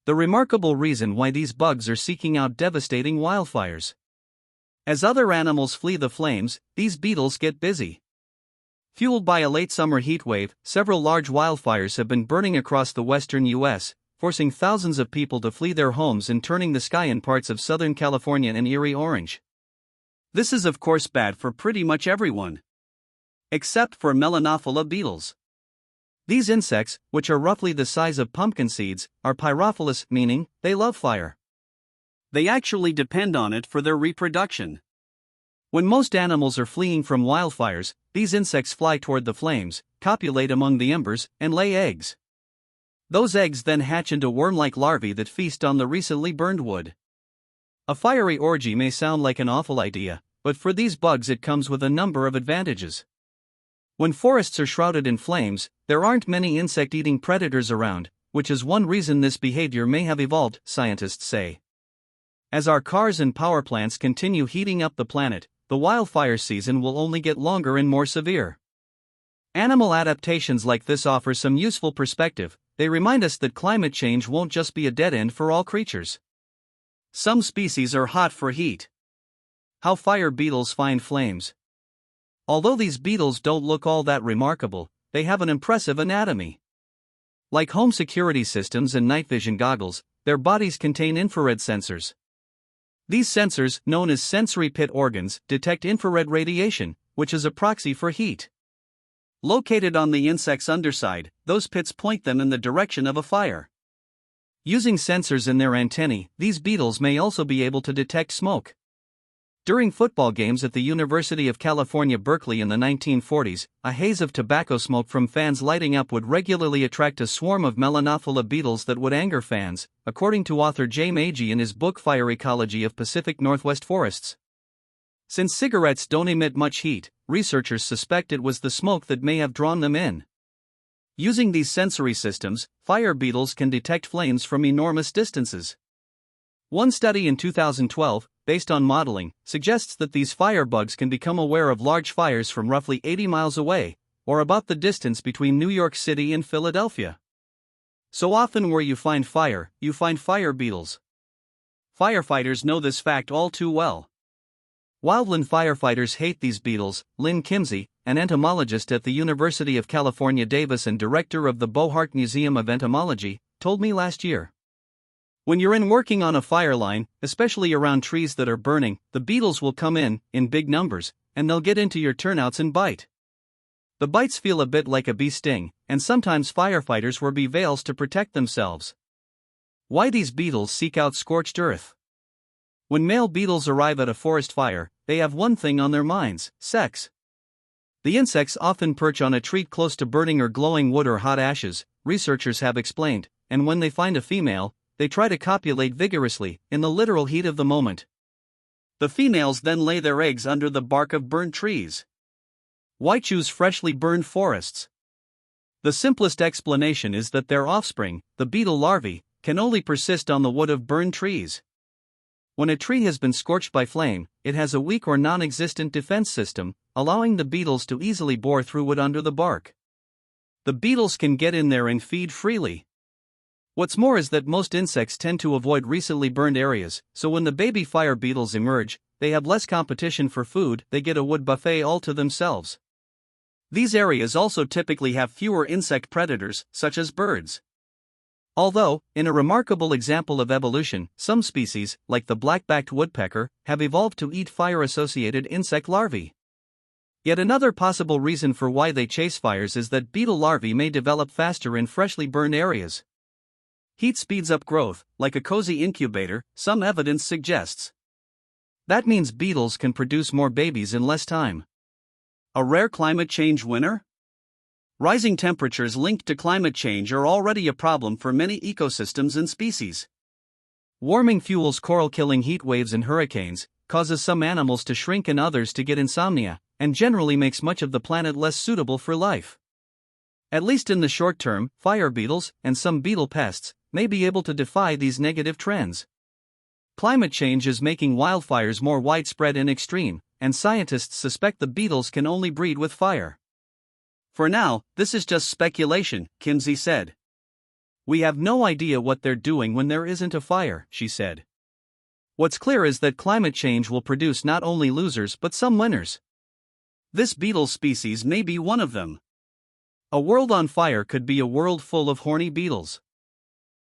The remarkable reason why these bugs are seeking out devastating wildfires. As other animals flee the flames, these beetles get busy. Fueled by a late summer heat wave, several large wildfires have been burning across the western U.S., forcing thousands of people to flee their homes and turning the sky in parts of Southern California and Erie orange. This is of course bad for pretty much everyone. Except for Melanophila beetles. These insects, which are roughly the size of pumpkin seeds, are pyrophilous, meaning they love fire. They actually depend on it for their reproduction. When most animals are fleeing from wildfires, these insects fly toward the flames, copulate among the embers, and lay eggs. Those eggs then hatch into worm-like larvae that feast on the recently burned wood. A fiery orgy may sound like an awful idea, but for these bugs it comes with a number of advantages. When forests are shrouded in flames, there aren't many insect-eating predators around, which is one reason this behavior may have evolved, scientists say. As our cars and power plants continue heating up the planet, the wildfire season will only get longer and more severe. Animal adaptations like this offer some useful perspective. They remind us that climate change won't just be a dead end for all creatures. Some species are hot for heat. How fire beetles find flames. Although these beetles don't look all that remarkable, they have an impressive anatomy. Like home security systems and night vision goggles, their bodies contain infrared sensors. These sensors, known as sensory pit organs, detect infrared radiation, which is a proxy for heat. Located on the insect's underside, those pits point them in the direction of a fire. Using sensors in their antennae, these beetles may also be able to detect smoke. During football games at the University of California, Berkeley in the 1940s, a haze of tobacco smoke from fans lighting up would regularly attract a swarm of Melanophila beetles that would anger fans, according to author Jay Magee in his book Fire Ecology of Pacific Northwest Forests. Since cigarettes don't emit much heat, researchers suspect it was the smoke that may have drawn them in. Using these sensory systems, fire beetles can detect flames from enormous distances. One study in 2012, based on modeling, suggests that these firebugs can become aware of large fires from roughly 80 miles away, or about the distance between New York City and Philadelphia. So often where you find fire, you find fire beetles. Firefighters know this fact all too well. Wildland firefighters hate these beetles. Lynn Kimsey, an entomologist at the University of California, Davis and director of the Bohart Museum of Entomology, told me last year. When you're working on a fire line, especially around trees that are burning, the beetles will come in big numbers, and they'll get into your turnouts and bite. The bites feel a bit like a bee sting, and sometimes firefighters wear bee veils to protect themselves. Why these beetles seek out scorched earth? When male beetles arrive at a forest fire, they have one thing on their minds: sex. The insects often perch on a tree close to burning or glowing wood or hot ashes, researchers have explained, and when they find a female, they try to copulate vigorously, in the literal heat of the moment. The females then lay their eggs under the bark of burned trees. Why choose freshly burned forests? The simplest explanation is that their offspring, the beetle larvae, can only persist on the wood of burned trees. When a tree has been scorched by flame, it has a weak or non-existent defense system, allowing the beetles to easily bore through wood under the bark. The beetles can get in there and feed freely. What's more is that most insects tend to avoid recently burned areas, so when the baby fire beetles emerge, they have less competition for food, they get a wood buffet all to themselves. These areas also typically have fewer insect predators, such as birds. Although, in a remarkable example of evolution, some species, like the black-backed woodpecker, have evolved to eat fire-associated insect larvae. Yet another possible reason for why they chase fires is that beetle larvae may develop faster in freshly burned areas. Heat speeds up growth, like a cozy incubator, some evidence suggests. That means beetles can produce more babies in less time. A rare climate change winner? Rising temperatures linked to climate change are already a problem for many ecosystems and species. Warming fuels coral-killing heat waves and hurricanes, causes some animals to shrink and others to get insomnia, and generally makes much of the planet less suitable for life. At least in the short term, fire beetles, and some beetle pests, may be able to defy these negative trends. Climate change is making wildfires more widespread and extreme, and scientists suspect the beetles can only breed with fire. For now, this is just speculation, Kimsey said. We have no idea what they're doing when there isn't a fire, she said. What's clear is that climate change will produce not only losers but some winners. This beetle species may be one of them. A world on fire could be a world full of horny beetles.